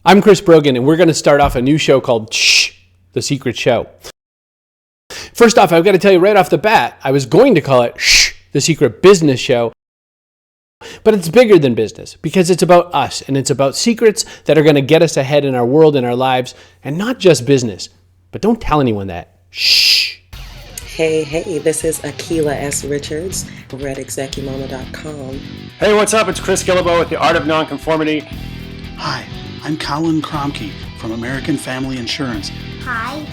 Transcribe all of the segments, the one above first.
I'm Chris Brogan, and we're going to start off a new show called Shh, The Secret Show. First off, I've got to tell you right off the bat, I was going to call it Shh, The Secret Business Show, but it's bigger than business because it's about us, and it's about secrets that are going to get us ahead in our world and our lives, and not just business. But don't tell anyone that. Shh. Hey, this is Akila S. Richards over at execumoma.com. Hey, what's up? It's Chris Gillibo with The Art of Nonconformity. Hi, I'm Colin Kromke from American Family Insurance. Hi,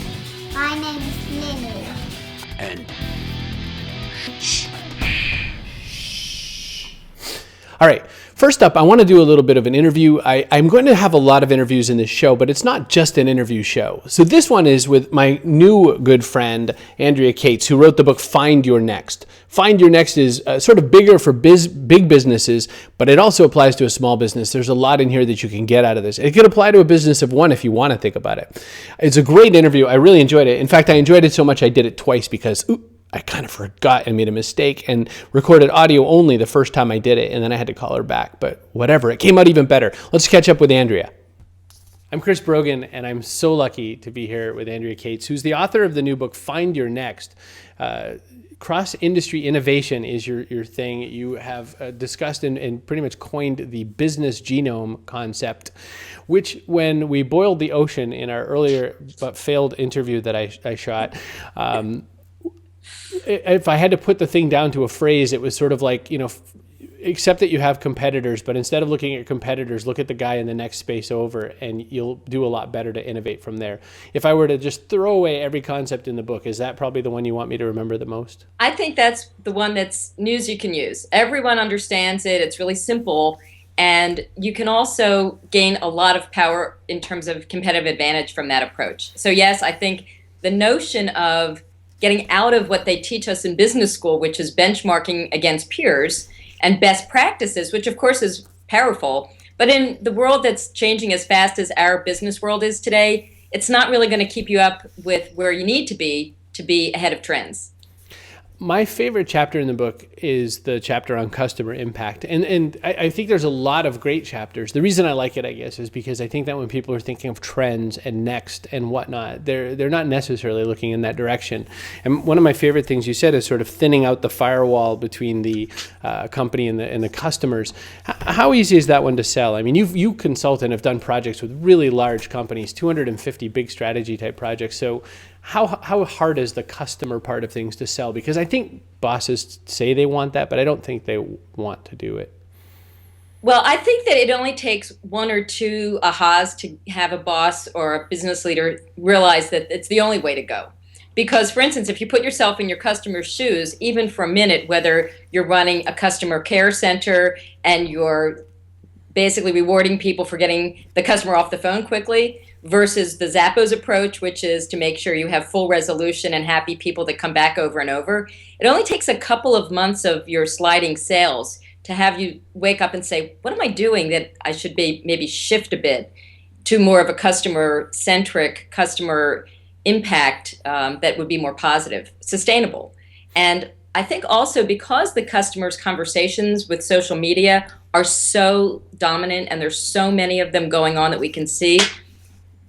my name's Lily. And all right, first up, I want to do a little bit of an interview. I'm going to have a lot of interviews in this show, but it's not just an interview show. So this one is with my new good friend, Andrea Kates, who wrote the book Find Your Next. Find Your Next is sort of bigger for big businesses, but it also applies to a small business. There's a lot in here that you can get out of this. It could apply to a business of one if you want to think about it. It's a great interview. I really enjoyed it. In fact, I enjoyed it so much I did it twice because I kind of forgot and made a mistake and recorded audio only the first time I did it, and then I had to call her back. But whatever, it came out even better. Let's catch up with Andrea. I'm Chris Brogan, and I'm so lucky to be here with Andrea Kates, who's the author of the new book, Find Your Next. Cross-industry innovation is your thing. You have discussed and pretty much coined the business genome concept, which when we boiled the ocean in our earlier but failed interview that I shot, if I had to put the thing down to a phrase, it was sort of like, accept that you have competitors, but instead of looking at competitors, look at the guy in the next space over, and you'll do a lot better to innovate from there. If I were to just throw away every concept in the book, is that probably the one you want me to remember the most? I think that's the one that's news you can use. Everyone understands it. It's really simple. And you can also gain a lot of power in terms of competitive advantage from that approach. So yes, I think the notion of getting out of what they teach us in business school, which is benchmarking against peers, and best practices, which of course is powerful. But in the world that's changing as fast as our business world is today, it's not really going to keep you up with where you need to be ahead of trends. My favorite chapter in the book is the chapter on customer impact. And I think there's a lot of great chapters. The reason I like it, I guess, is because I think that when people are thinking of trends and next and whatnot, they're not necessarily looking in that direction. And one of my favorite things you said is sort of thinning out the firewall between the company and the customers. How easy is that one to sell? I mean, you consult and have done projects with really large companies, 250 big strategy type projects. So how hard is the customer part of things to sell? Because I think bosses say they want that, but I don't think they want to do it. Well, I think that it only takes one or two ahas to have a boss or a business leader realize that it's the only way to go. Because, for instance, if you put yourself in your customer's shoes, even for a minute, whether you're running a customer care center and you're basically rewarding people for getting the customer off the phone quickly, versus the Zappos approach, which is to make sure you have full resolution and happy people that come back over and over. It only takes a couple of months of your sliding sales to have you wake up and say, what am I doing that I should be maybe shift a bit to more of a customer-centric, customer impact that would be more positive, sustainable. And I think also because the customers' conversations with social media are so dominant and there's so many of them going on that we can see,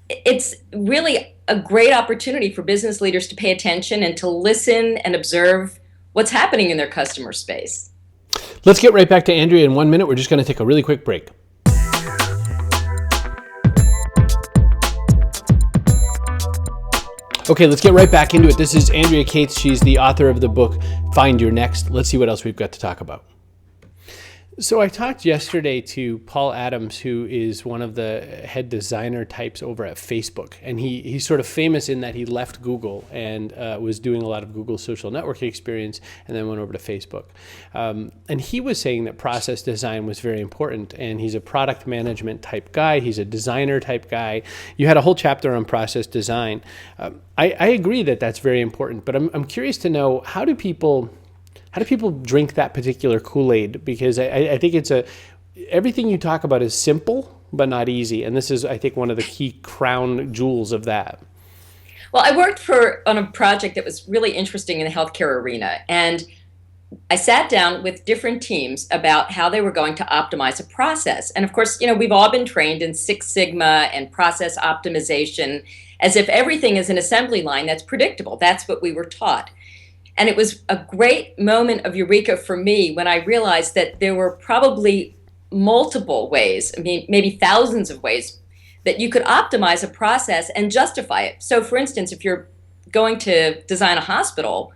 it's really a great opportunity for business leaders to pay attention and to listen and observe what's happening in their customer space. Let's get right back to Andrea in 1 minute. We're just going to take a really quick break. Okay, let's get right back into it. This is Andrea Kates. She's the author of the book, Find Your Next. Let's see what else we've got to talk about. So I talked yesterday to Paul Adams, who is one of the head designer types over at Facebook. And he's sort of famous in that he left Google and was doing a lot of Google's social networking experience and then went over to Facebook. And he was saying that process design was very important. And he's a product management type guy. He's a designer type guy. You had a whole chapter on process design. I agree that that's very important. But I'm curious to know, how do people drink that particular Kool-Aid? Because I think everything you talk about is simple, but not easy. And this is, I think, one of the key crown jewels of that. Well, I worked on a project that was really interesting in the healthcare arena. And I sat down with different teams about how they were going to optimize a process. And of course, we've all been trained in Six Sigma and process optimization as if everything is an assembly line that's predictable. That's what we were taught. And it was a great moment of eureka for me when I realized that there were probably multiple ways, I mean, maybe thousands of ways that you could optimize a process and justify it. So, for instance, if you're going to design a hospital,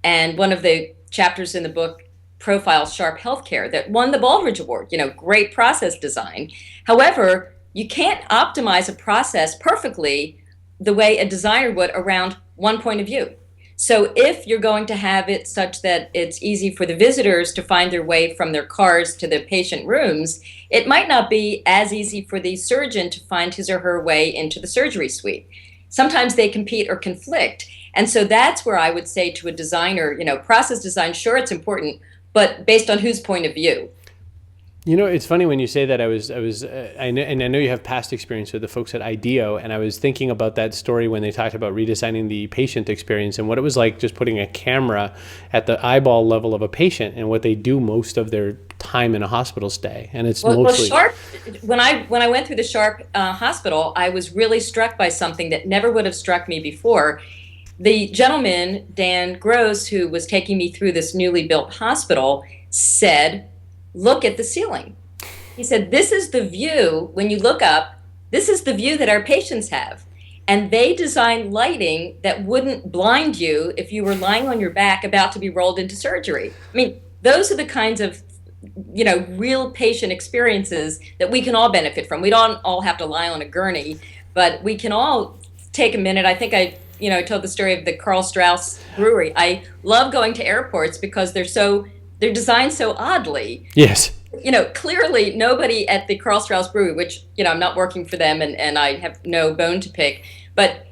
and one of the chapters in the book profiles Sharp Healthcare that won the Baldrige Award, great process design. However, you can't optimize a process perfectly the way a designer would around one point of view. So if you're going to have it such that it's easy for the visitors to find their way from their cars to the patient rooms, it might not be as easy for the surgeon to find his or her way into the surgery suite. Sometimes they compete or conflict. And so that's where I would say to a designer, process design, sure, it's important, but based on whose point of view? It's funny when you say that. I know you have past experience with the folks at IDEO, and I was thinking about that story when they talked about redesigning the patient experience and what it was like just putting a camera at the eyeball level of a patient and what they do most of their time in a hospital stay. And it's mostly Sharp. When I went through the Sharp hospital, I was really struck by something that never would have struck me before. The gentleman, Dan Gross, who was taking me through this newly built hospital, said, "Look at the ceiling." He said, "This is the view, when you look up, this is the view that our patients have. And they designed lighting that wouldn't blind you if you were lying on your back about to be rolled into surgery." I mean, those are the kinds of, real patient experiences that we can all benefit from. We don't all have to lie on a gurney, but we can all take a minute. I think I told the story of the Karl Strauss brewery. I love going to airports because they're designed so oddly. Yes. Clearly nobody at the Karl Strauss brewery, which, I'm not working for them and I have no bone to pick, but,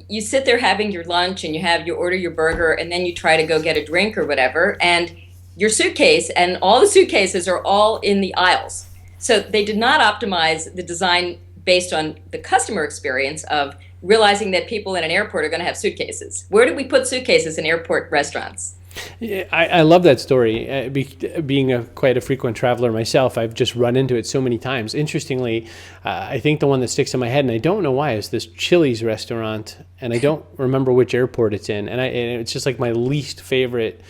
you sit there having your lunch and you order your burger and then you try to go get a drink or whatever, and your suitcase and all the suitcases are all in the aisles. So they did not optimize the design based on the customer experience of realizing that people in an airport are going to have suitcases. Where do we put suitcases in airport restaurants? Yeah, I love that story. Being quite a frequent traveler myself, I've just run into it so many times. Interestingly, I think the one that sticks in my head, and I don't know why, is this Chili's restaurant, and I don't remember which airport it's in. And it's just like my least favorite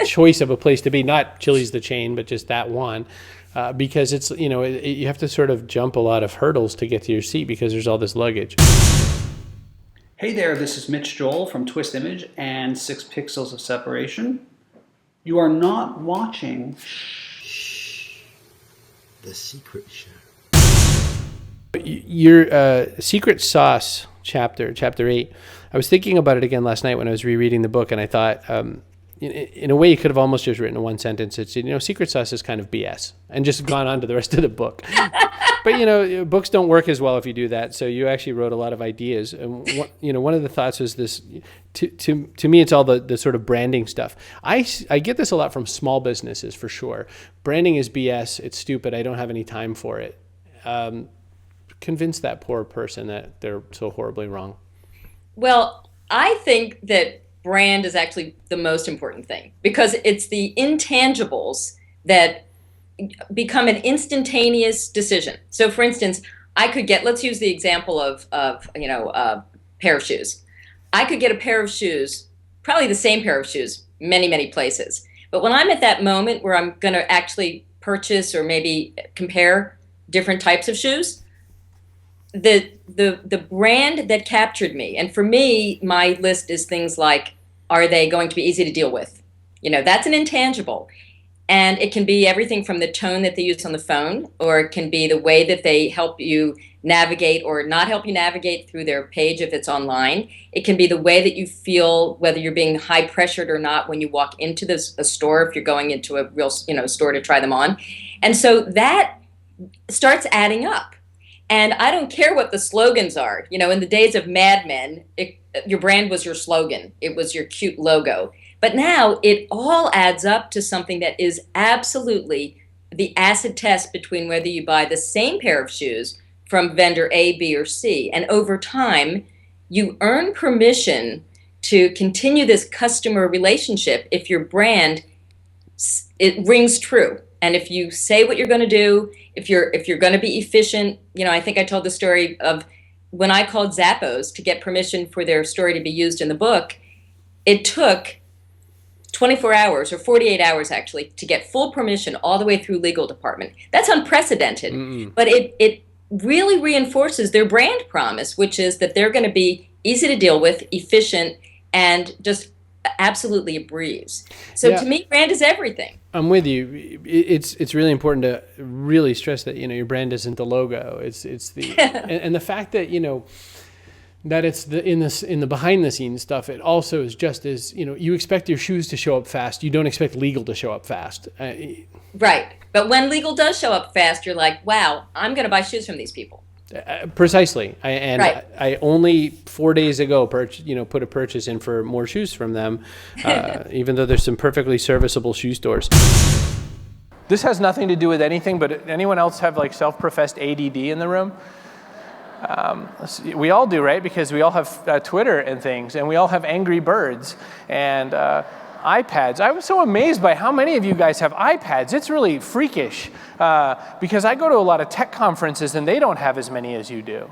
choice of a place to be. Not Chili's the chain, but just that one. Because it's, you have to sort of jump a lot of hurdles to get to your seat because there's all this luggage. Hey there, this is Mitch Joel from Twist Image and 6 Pixels of Separation. You are not watching The Secret Show. Your Secret Sauce chapter 8, I was thinking about it again last night when I was rereading the book, and I thought, in a way, you could have almost just written a one sentence. It's, Secret Sauce is kind of BS, and just gone on to the rest of the book. But, books don't work as well if you do that. So you actually wrote a lot of ideas. And, one of the thoughts was this, to me, it's all the sort of branding stuff. I get this a lot from small businesses, for sure. Branding is BS. It's stupid. I don't have any time for it. Convince that poor person that they're so horribly wrong. Well, I think that brand is actually the most important thing because it's the intangibles that become an instantaneous decision. So, for instance, let's use the example of a pair of shoes. I could get a pair of shoes, probably the same pair of shoes, many, many places. But when I'm at that moment where I'm going to actually purchase or maybe compare different types of shoes, the brand that captured me, and for me, my list is things like, are they going to be easy to deal with? That's an intangible. And it can be everything from the tone that they use on the phone, or it can be the way that they help you navigate or not help you navigate through their page if it's online. It can be the way that you feel, whether you're being high pressured or not when you walk into a store, if you're going into a real store to try them on. And so that starts adding up. And I don't care what the slogans are. In the days of Mad Men, your brand was your slogan. It was your cute logo. But now it all adds up to something that is absolutely the acid test between whether you buy the same pair of shoes from vendor A, B, or C. And over time, you earn permission to continue this customer relationship if your brand, it rings true. And if you say what you're going to do, if you're going to be efficient, I think I told the story of when I called Zappos to get permission for their story to be used in the book, it took 24 hours or 48 hours actually to get full permission all the way through legal department. That's unprecedented, but it really reinforces their brand promise, which is that they're going to be easy to deal with, efficient, and just absolutely a breeze. So to me, brand is everything. I'm with you. It's really important to really stress that your brand isn't the logo. It's the and the fact that that it's in the behind the scenes stuff. It also is just as you expect your shoes to show up fast. You don't expect legal to show up fast. Right. But when legal does show up fast, you're like, wow, I'm going to buy shoes from these people. Precisely. I only 4 days ago put a purchase in for more shoes from them, even though there's some perfectly serviceable shoe stores. This has nothing to do with anything, but anyone else have self-professed ADD in the room? We all do, right? Because we all have Twitter and things, and we all have Angry Birds and iPads. I was so amazed by how many of you guys have iPads. It's really freakish because I go to a lot of tech conferences and they don't have as many as you do.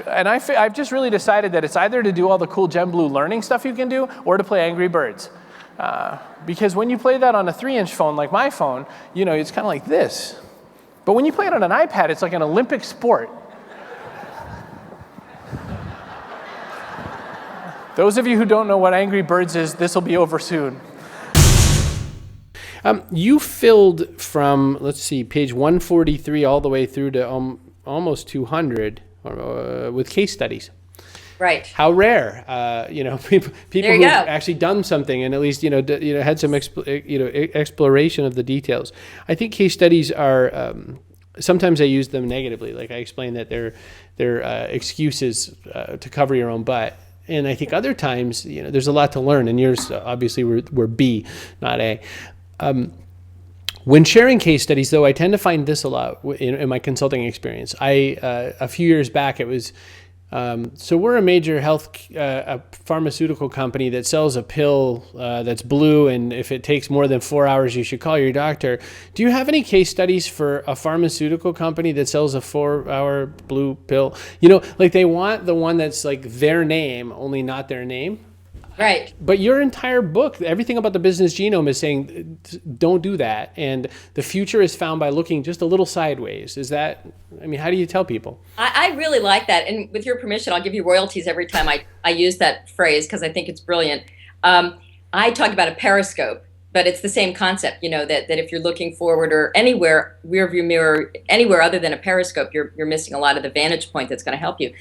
And I've just really decided that it's either to do all the cool GenBlue learning stuff you can do or to play Angry Birds. Because when you play that on a 3-inch phone like my phone, it's kind of like this. But when you play it on an iPad, it's like an Olympic sport. Those of you who don't know what Angry Birds is, this will be over soon. You filled from, let's see, page 143 all the way through to almost 200 with case studies. Right. How rare, people who've actually done something and at least had some exploration of the details. I think case studies are sometimes I use them negatively. Like I explain that they're excuses to cover your own butt. And I think other times, there's a lot to learn. And yours, obviously, were B, not A. When sharing case studies, though, I tend to find this a lot in my consulting experience. A few years back, it was, so we're a major a pharmaceutical company that sells a pill that's blue, and if it takes more than 4 hours, you should call your doctor. Do you have any case studies for a pharmaceutical company that sells a 4-hour blue pill? They want the one that's like their name, only not their name. Right. But your entire book, everything about the business genome is saying, don't do that. And the future is found by looking just a little sideways. How do you tell people? I really like that. And with your permission, I'll give you royalties every time I use that phrase because I think it's brilliant. I talk about a periscope, but it's the same concept, that if you're looking forward or anywhere, rear view mirror, anywhere other than a periscope, you're missing a lot of the vantage point that's going to help you.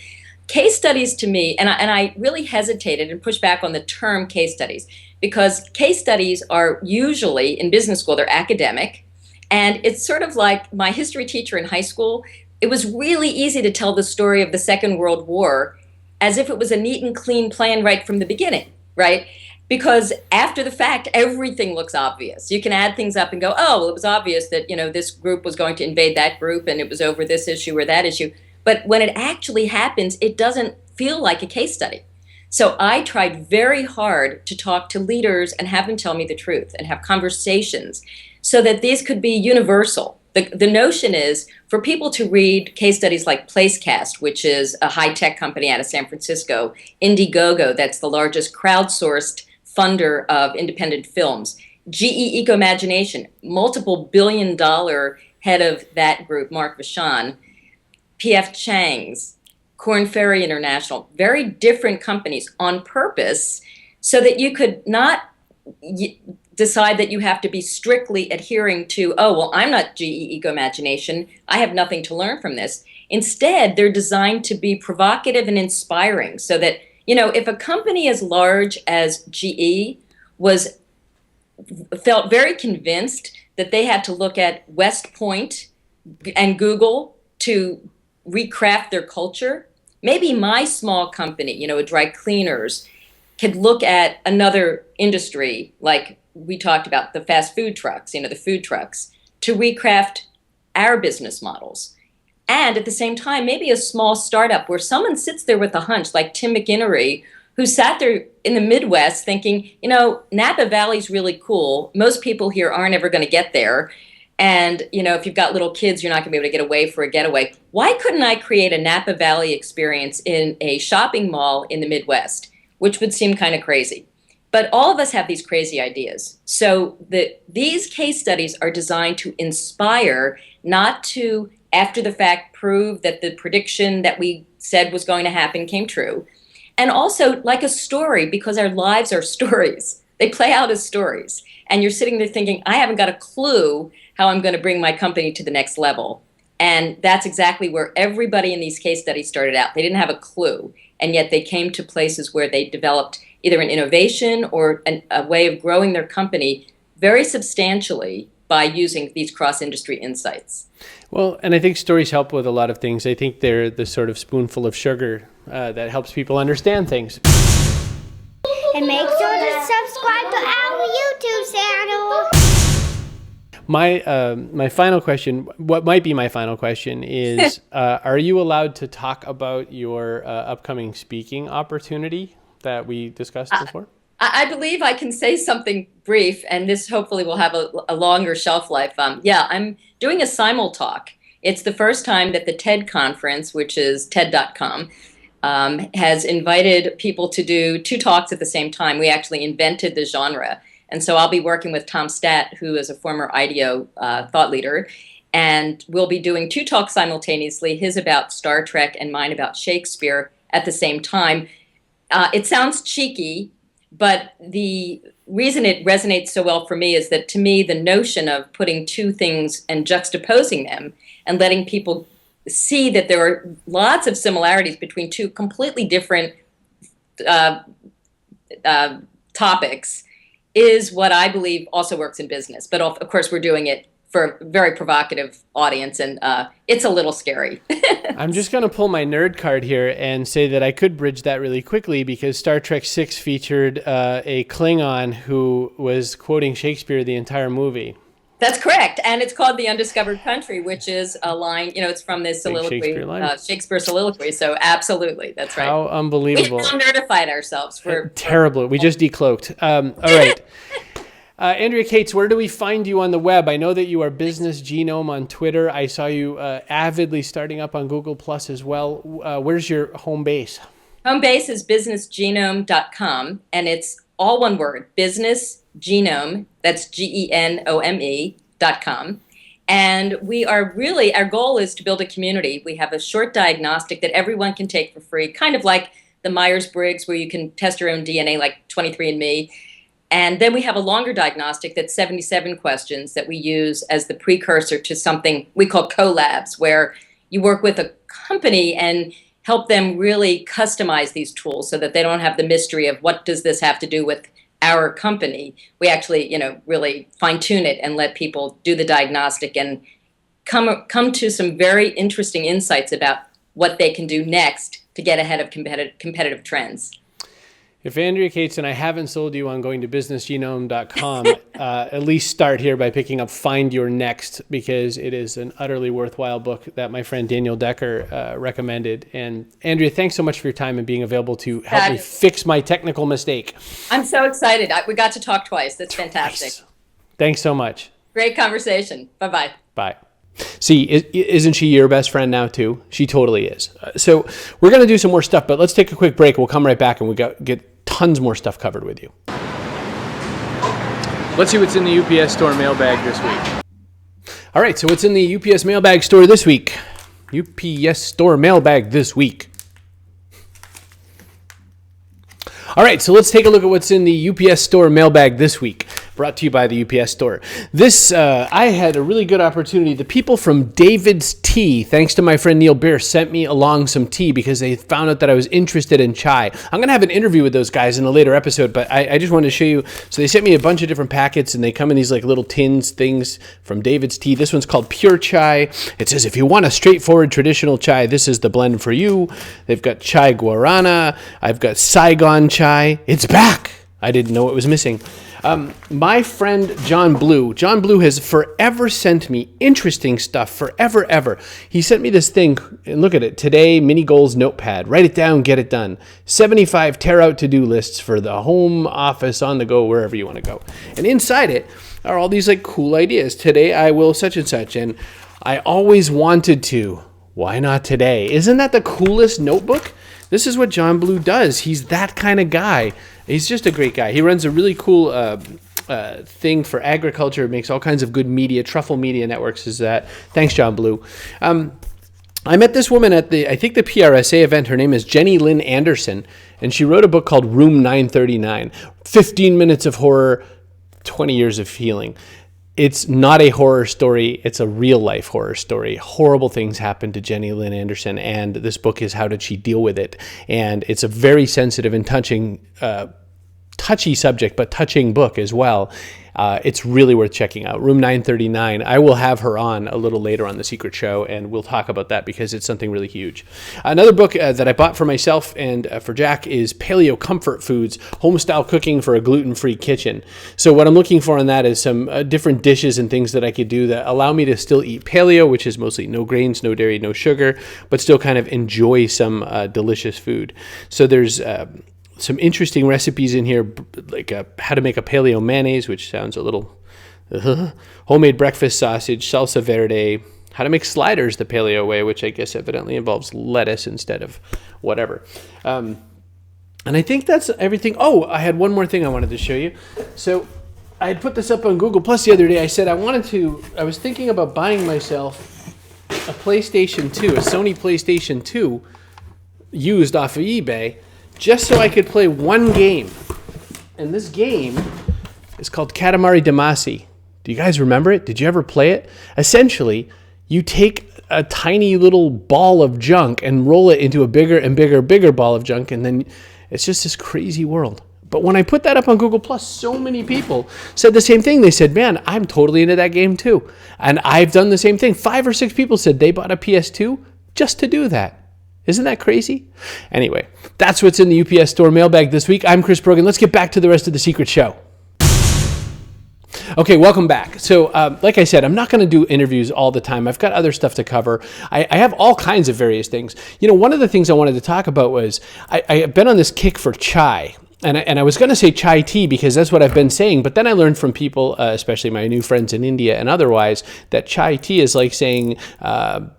Case studies to me, and I really hesitated and pushed back on the term case studies because case studies are usually, in business school, they're academic. And it's sort of like my history teacher in high school. It was really easy to tell the story of the Second World War as if it was a neat and clean plan right from the beginning, right? Because after the fact, everything looks obvious. You can add things up and go, oh, well, it was obvious that, this group was going to invade that group and it was over this issue or that issue. But when it actually happens, it doesn't feel like a case study. So I tried very hard to talk to leaders and have them tell me the truth and have conversations so that these could be universal. The notion is for people to read case studies like Placecast, which is a high-tech company out of San Francisco, Indiegogo, that's the largest crowdsourced funder of independent films, GE Ecomagination, multiple billion-dollar head of that group, Mark Vachon, P.F. Chang's, Korn Ferry International, very different companies on purpose so that you could not decide that you have to be strictly adhering to, oh, well, I'm not GE Ecomagination. I have nothing to learn from this. Instead, they're designed to be provocative and inspiring so that, if a company as large as GE felt very convinced that they had to look at West Point and Google to recraft their culture, maybe my small company, a dry cleaners, could look at another industry like we talked about, the fast food trucks, the food trucks, to recraft our business models. And at the same time, maybe a small startup where someone sits there with a hunch, like Tim McInnery, who sat there in the Midwest thinking, Napa Valley's really cool. Most people here aren't ever going to get there. And, if you've got little kids, you're not going to be able to get away for a getaway. Why couldn't I create a Napa Valley experience in a shopping mall in the Midwest, which would seem kind of crazy? But all of us have these crazy ideas. So these case studies are designed to inspire, not to, after the fact, prove that the prediction that we said was going to happen came true. And also like a story, because our lives are stories. They play out as stories. And you're sitting there thinking, I haven't got a clue how I'm going to bring my company to the next level. And that's exactly where everybody in these case studies started out. They didn't have a clue. And yet they came to places where they developed either an innovation or a way of growing their company very substantially by using these cross-industry insights. Well, and I think stories help with a lot of things. I think they're the sort of spoonful of sugar that helps people understand things. And make sure to subscribe to our YouTube channel. My final question, what might be my final question is, are you allowed to talk about your upcoming speaking opportunity that we discussed before? I believe I can say something brief, and this hopefully will have a longer shelf life. I'm doing a simul talk. It's the first time that the TED conference, which is TED.com, has invited people to do 2 talks at the same time. We actually invented the genre. And so I'll be working with Tom Statt, who is a former IDEO thought leader, and we'll be doing 2 talks simultaneously, his about Star Trek and mine about Shakespeare at the same time. It sounds cheeky, but the reason it resonates so well for me is that, to me, the notion of putting 2 things and juxtaposing them and letting people see that there are lots of similarities between 2 completely different topics is what I believe also works in business. But of course, we're doing it for a very provocative audience, and it's a little scary. I'm just going to pull my nerd card here and say that I could bridge that really quickly, because Star Trek VI featured a Klingon who was quoting Shakespeare the entire movie. That's correct. And it's called The Undiscovered Country, which is a line, it's from this soliloquy, Shakespeare soliloquy. So absolutely, that's right. How unbelievable. We nerdified ourselves for terrible. We just decloaked. All right. Andrea Kates, where do we find you on the web? I know that you are Business Genome on Twitter. I saw you avidly starting up on Google Plus as well. Where's your home base? Home base is businessgenome.com, and it's all one word, Business Genome, that's GENOME.com. And we are really, our goal is to build a community. We have a short diagnostic that everyone can take for free, kind of like the Myers-Briggs, where you can test your own DNA like 23andMe. And then we have a longer diagnostic that's 77 questions that we use as the precursor to something we call collabs, where you work with a company and help them really customize these tools so that they don't have the mystery of what does this have to do with our company. We actually, really fine-tune it and let people do the diagnostic and come to some very interesting insights about what they can do next to get ahead of competitive trends. If Andrea Kates and I haven't sold you on going to businessgenome.com, at least start here by picking up Find Your Next, because it is an utterly worthwhile book that my friend Daniel Decker recommended. And Andrea, thanks so much for your time and being available to help me fix my technical mistake. I'm so excited. We got to talk twice. That's fantastic. Thanks so much. Great conversation. Bye-bye. Bye. See, isn't she your best friend now too? She totally is. So we're going to do some more stuff, but let's take a quick break. We'll come right back and we'll get tons more stuff covered with you. Let's see what's in the UPS store mailbag this week. All right, so what's in the UPS mailbag store this week? UPS store mailbag this week. All right, so let's take a look at what's in the UPS store mailbag this week. Brought to you by the UPS store. This, I had a really good opportunity. The people from David's Tea, thanks to my friend Neil Beer, sent me along some tea because they found out that I was interested in chai. I'm going to have an interview with those guys in a later episode, but I just wanted to show you. So they sent me a bunch of different packets, and they come in these like little tins things from David's Tea. This one's called Pure Chai. It says, if you want a straightforward traditional chai, this is the blend for you. They've got Chai Guarana. I've got Saigon Chai. It's back. I didn't know it was missing. My friend John Blue has forever sent me interesting stuff, forever, ever. He sent me this thing, and look at it, today, mini goals notepad, write it down, get it done. 75 tear out to-do lists for the home, office, on the go, wherever you want to go. And inside it are all these like cool ideas. Today I will such and such, and I always wanted to. Why not today? Isn't that the coolest notebook? This is what John Blue does. He's that kind of guy. He's just a great guy. He runs a really cool thing for agriculture. Makes all kinds of good media. Truffle Media Networks is that. Thanks, John Blue. I met this woman at the PRSA event. Her name is Jenny Lynn Anderson, and she wrote a book called Room 939, 15 Minutes of Horror, 20 Years of Healing. It's not a horror story. It's a real life horror story. Horrible things happened to Jenny Lynn Anderson, and this book is how did she deal with it. And it's a very sensitive and touchy subject, but touching book as well. It's really worth checking out. Room 939. I will have her on a little later on The Secret Show, and we'll talk about that because it's something really huge. Another book that I bought for myself and for Jack is Paleo Comfort Foods, Homestyle Cooking for a Gluten-Free Kitchen. So what I'm looking for on that is some different dishes and things that I could do that allow me to still eat paleo, which is mostly no grains, no dairy, no sugar, but still kind of enjoy some delicious food. So there's some interesting recipes in here, like how to make a paleo mayonnaise, which sounds a little homemade breakfast sausage, salsa verde, how to make sliders the paleo way, which I guess evidently involves lettuce instead of whatever. And I think that's everything. Oh, I had one more thing I wanted to show you. So I had put this up on Google Plus the other day. I said I was thinking about buying myself a PlayStation 2, a Sony PlayStation 2 used off of eBay, just so I could play one game. And this game is called Katamari Damacy. Do you guys remember it? Did you ever play it? Essentially, you take a tiny little ball of junk and roll it into a bigger and bigger ball of junk, and then it's just this crazy world. But when I put that up on Google Plus, so many people said the same thing. They said, man, I'm totally into that game too. And I've done the same thing. 5 or 6 people said they bought a PS2 just to do that. Isn't that crazy? Anyway, that's what's in the UPS store mailbag this week. I'm Chris Brogan. Let's get back to the rest of The Secret Show. Okay, welcome back. So, like I said, I'm not going to do interviews all the time. I've got other stuff to cover. I have all kinds of various things. You know, one of the things I wanted to talk about was I have been on this kick for chai. And I was going to say chai tea because that's what I've been saying, but then I learned from people, especially my new friends in India and otherwise, that chai tea is like saying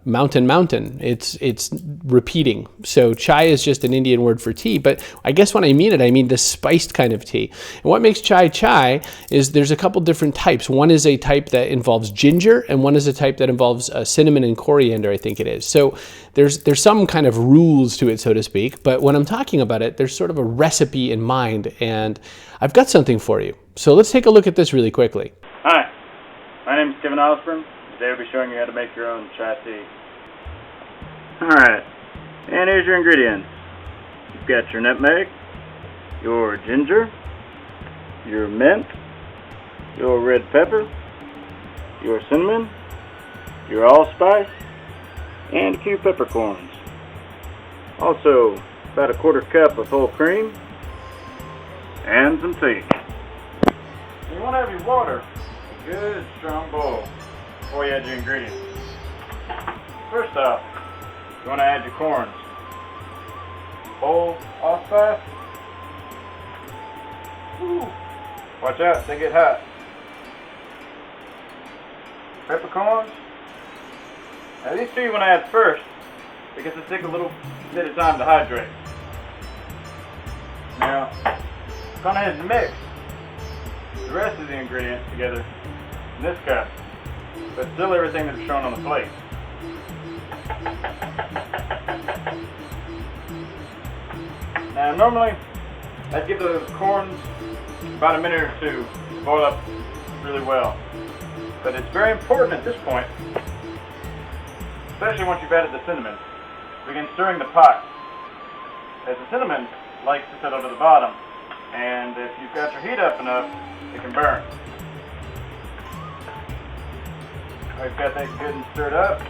mountain. It's repeating. So chai is just an Indian word for tea, but I guess when I mean it, I mean the spiced kind of tea. And what makes chai is there's a couple different types. One is a type that involves ginger, and one is a type that involves cinnamon and coriander, I think it is. So there's some kind of rules to it, so to speak, but when I'm talking about it, there's sort of a recipe in mind, and I've got something for you. So let's take a look at this really quickly. Hi, my name is Kevin Osborne. Today I'll be showing you how to make your own chai tea. Alright, and here's your ingredients. You've got your nutmeg, your ginger, your mint, your red pepper, your cinnamon, your allspice, and a few peppercorns. Also, about a 1/4 cup of whole cream, and some tea. You want to have your water a good strong boil before you add your ingredients. First off, you want to add your corns. Whole allspice. Watch out, they get hot. Peppercorns. Now these two you want to add first because they take a little bit of time to hydrate. Now, go ahead and mix the rest of the ingredients together in this cup, but still everything that's shown on the plate. Now normally, I'd give the corns about a minute or two to boil up really well, but it's very important at this point, especially once you've added the cinnamon, begin stirring the pot, as the cinnamon likes to settle to the bottom, and if you've got your heat up enough, it can burn. I've got that good and stirred up.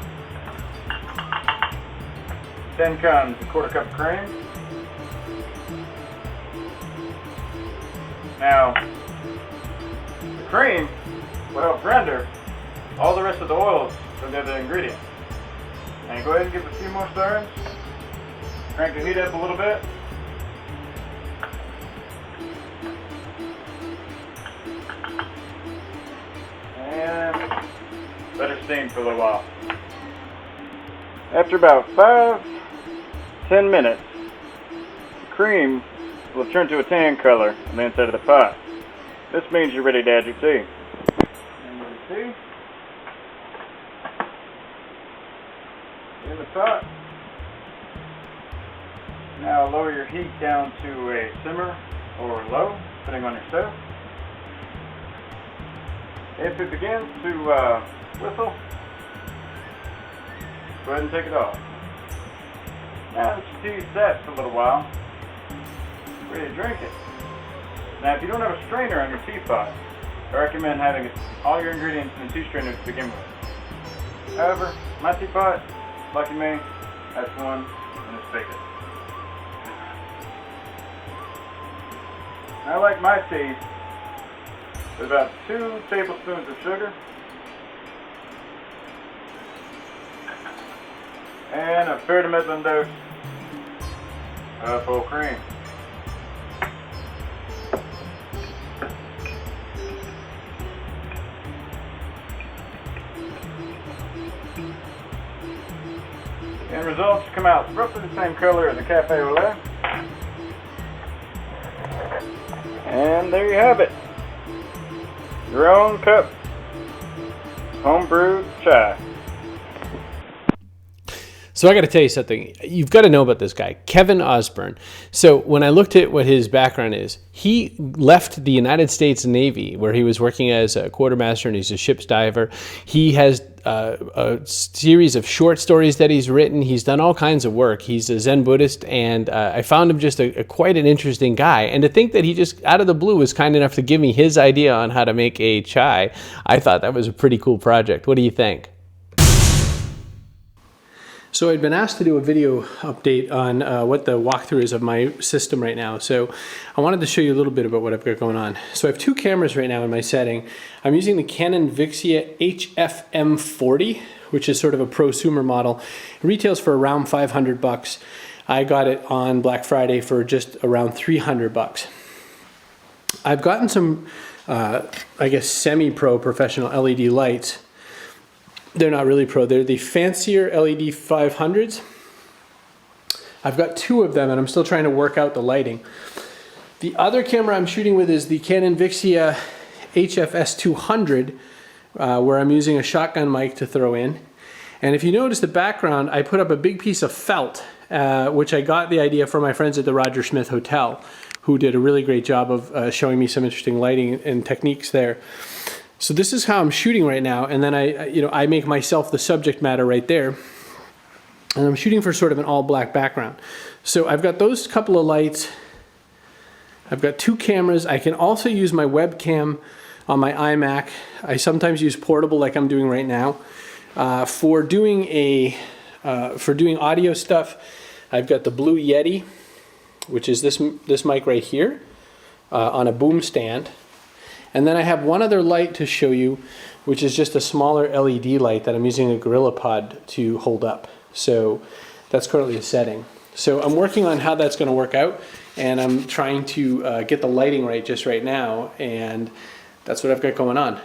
Then comes a 1/4 cup of cream. Now, the cream will help render all the rest of the oils from the other ingredients. And go ahead and give it a few more stirrings. Crank the heat up a little bit. And let her steam for a little while. After about 5-10 minutes, the cream will turn to a tan color on the inside of the pot. This means you're ready to add your tea. And your tea in the pot. Now lower your heat down to a simmer or low, depending on your stove. If it begins to whistle, go ahead and take it off. Now that your tea sets a little while, ready to drink it. Now if you don't have a strainer on your teapot, I recommend having all your ingredients in a tea strainer to begin with. However, my teapot, lucky me, has one in a spigot. I like my tea with about 2 tablespoons of sugar and a fair to middling dose of full cream. The end results come out roughly the same color as a cafe au lait. And there you have it. Your own cup homebrewed chai. So I got to tell you something. You've got to know about this guy, Kevin Osborne. So when I looked at what his background is, he left the United States Navy, where he was working as a quartermaster and he's a ship's diver. He has a series of short stories that he's written. He's done all kinds of work. He's a Zen Buddhist, and I found him just quite an interesting guy. And to think that he just, out of the blue, was kind enough to give me his idea on how to make a chai, I thought that was a pretty cool project. What do you think? So I'd been asked to do a video update on what the walkthrough is of my system right now. So I wanted to show you a little bit about what I've got going on. So I have 2 cameras right now in my setting. I'm using the Canon Vixia HFM40, which is sort of a prosumer model. It retails for around $500. I got it on Black Friday for just around $300. I've gotten some, I guess, semi-pro professional LED lights. They're not really pro. They're the fancier LED 500s. I've got 2 of them, and I'm still trying to work out the lighting. The other camera I'm shooting with is the Canon Vixia HFS 200, where I'm using a shotgun mic to throw in. And if you notice the background, I put up a big piece of felt, which I got the idea from my friends at the Roger Smith Hotel, who did a really great job of showing me some interesting lighting and techniques there. So this is how I'm shooting right now, and then I make myself the subject matter right there, and I'm shooting for sort of an all-black background. So I've got those couple of lights. I've got 2 cameras. I can also use my webcam on my iMac. I sometimes use portable, like I'm doing right now. For doing audio stuff, I've got the Blue Yeti, which is this mic right here, on a boom stand. And then I have one other light to show you, which is just a smaller LED light that I'm using a GorillaPod to hold up. So that's currently a setting. So I'm working on how that's going to work out, and I'm trying to get the lighting right just right now, and that's what I've got going on.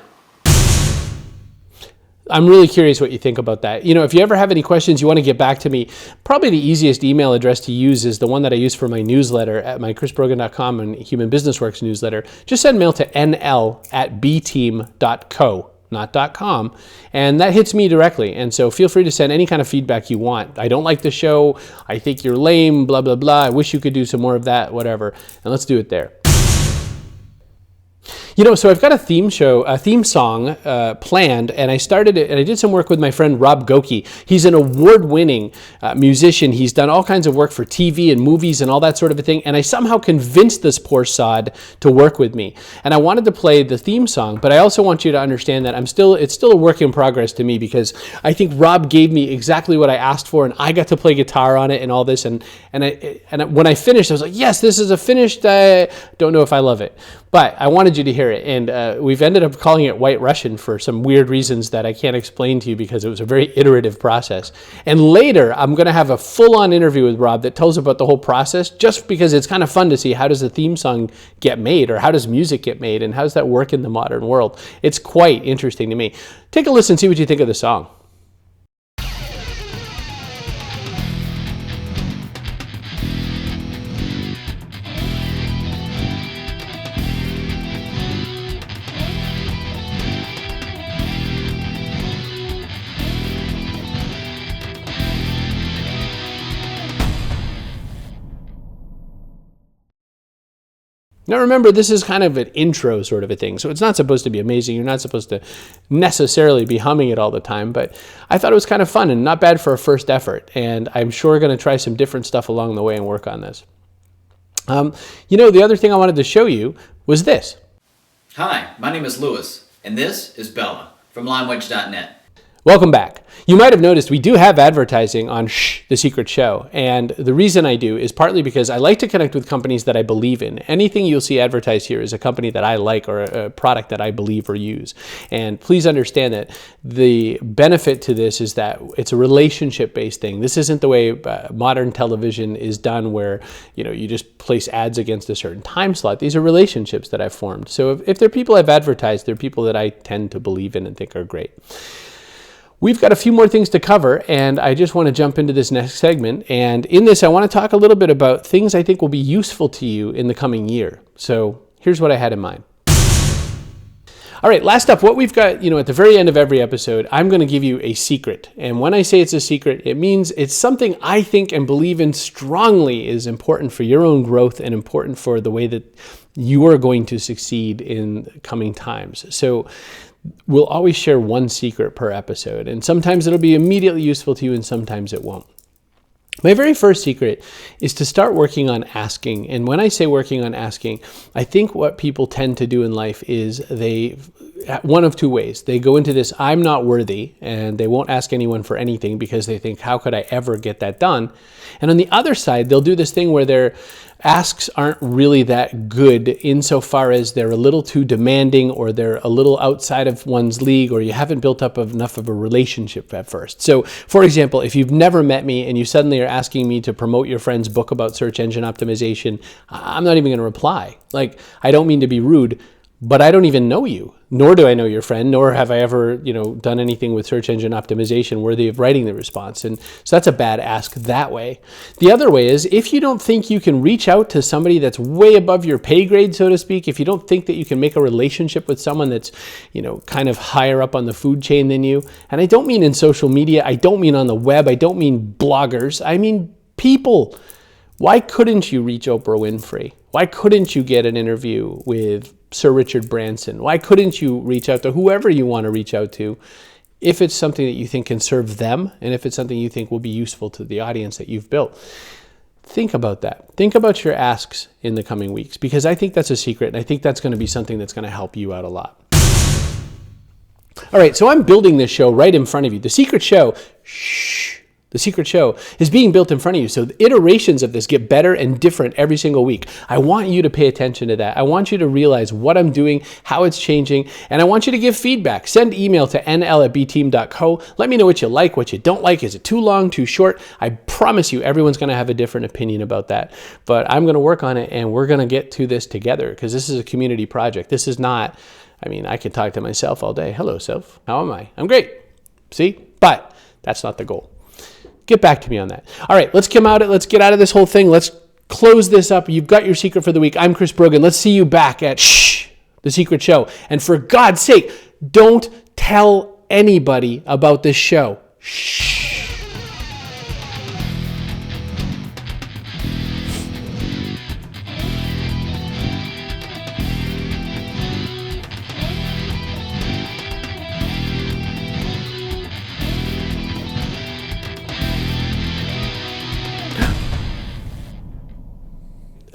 I'm really curious what you think about that. You know, if you ever have any questions you want to get back to me, probably the easiest email address to use is the one that I use for my newsletter at my chrisbrogan.com and Human Business Works newsletter. Just send mail to nl@bteam.co, not .com, and that hits me directly. And so feel free to send any kind of feedback you want. I don't like the show. I think you're lame, blah, blah, blah. I wish you could do some more of that, whatever. And let's do it there. So I've got a theme song planned, and I started it, and I did some work with my friend Rob Goki. He's an award-winning musician. He's done all kinds of work for TV and movies and all that sort of a thing, and I somehow convinced this poor sod to work with me. And I wanted to play the theme song, but I also want you to understand that it's still a work in progress to me, because I think Rob gave me exactly what I asked for, and I got to play guitar on it and all this, and when I finished, I was like, yes, this is a finished, don't know if I love it. But I wanted you to hear it, and we've ended up calling it White Russian for some weird reasons that I can't explain to you, because it was a very iterative process. And later, I'm going to have a full-on interview with Rob that tells about the whole process, just because it's kind of fun to see how does a theme song get made, or how does music get made, and how does that work in the modern world. It's quite interesting to me. Take a listen, see what you think of the song. Now remember, this is kind of an intro sort of a thing, so it's not supposed to be amazing. You're not supposed to necessarily be humming it all the time, but I thought it was kind of fun and not bad for a first effort, and I'm sure going to try some different stuff along the way and work on this. The other thing I wanted to show you was this. Hi, my name is Lewis, and this is Bella from LimeWedge.net. Welcome back. You might have noticed we do have advertising on The Secret Show, and the reason I do is partly because I like to connect with companies that I believe in. Anything you'll see advertised here is a company that I like or a product that I believe or use. And please understand that the benefit to this is that it's a relationship-based thing. This isn't the way modern television is done, where you just place ads against a certain time slot. These are relationships that I've formed. So if they're people I've advertised, they're people that I tend to believe in and think are great. We've got a few more things to cover, and I just want to jump into this next segment. And in this, I want to talk a little bit about things I think will be useful to you in the coming year. So here's what I had in mind. All right, last up, what we've got, at the very end of every episode, I'm going to give you a secret. And when I say it's a secret, it means it's something I think and believe in strongly is important for your own growth and important for the way that you are going to succeed in coming times. So we'll always share one secret per episode, and sometimes it'll be immediately useful to you and sometimes it won't. My very first secret is to start working on asking. And when I say working on asking, I think what people tend to do in life is one of two ways. They go into this, I'm not worthy, and they won't ask anyone for anything because they think, how could I ever get that done? And on the other side, they'll do this thing where their asks aren't really that good insofar as they're a little too demanding, or they're a little outside of one's league, or you haven't built up enough of a relationship at first. So, for example, if you've never met me and you suddenly are asking me to promote your friend's book about search engine optimization, I'm not even going to reply. I don't mean to be rude, but I don't even know you, nor do I know your friend, nor have I ever, done anything with search engine optimization worthy of writing the response. And so that's a bad ask that way. The other way is, if you don't think you can reach out to somebody that's way above your pay grade, so to speak, if you don't think that you can make a relationship with someone that's, kind of higher up on the food chain than you, and I don't mean in social media, I don't mean on the web, I don't mean bloggers, I mean people. Why couldn't you reach Oprah Winfrey? Why couldn't you get an interview with Sir Richard Branson? Why couldn't you reach out to whoever you want to reach out to if it's something that you think can serve them, and if it's something you think will be useful to the audience that you've built? Think about that. Think about your asks in the coming weeks, because I think that's a secret, and I think that's going to be something that's going to help you out a lot. All right, so I'm building this show right in front of you. The Secret Show, The Secret Show is being built in front of you. So the iterations of this get better and different every single week. I want you to pay attention to that. I want you to realize what I'm doing, how it's changing, and I want you to give feedback. Send email to nl@bteam.co. Let me know what you like, what you don't like. Is it too long, too short? I promise you everyone's going to have a different opinion about that. But I'm going to work on it, and we're going to get to this together, because this is a community project. This is not, I can talk to myself all day. Hello, self. How am I? I'm great. See? But that's not the goal. Get back to me on that. All right, let's get out of this whole thing. Let's close this up. You've got your secret for the week. I'm Chris Brogan. Let's see you back at The Secret Show. And for God's sake, don't tell anybody about this show. Shh.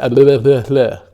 blah, blah, blah, blah.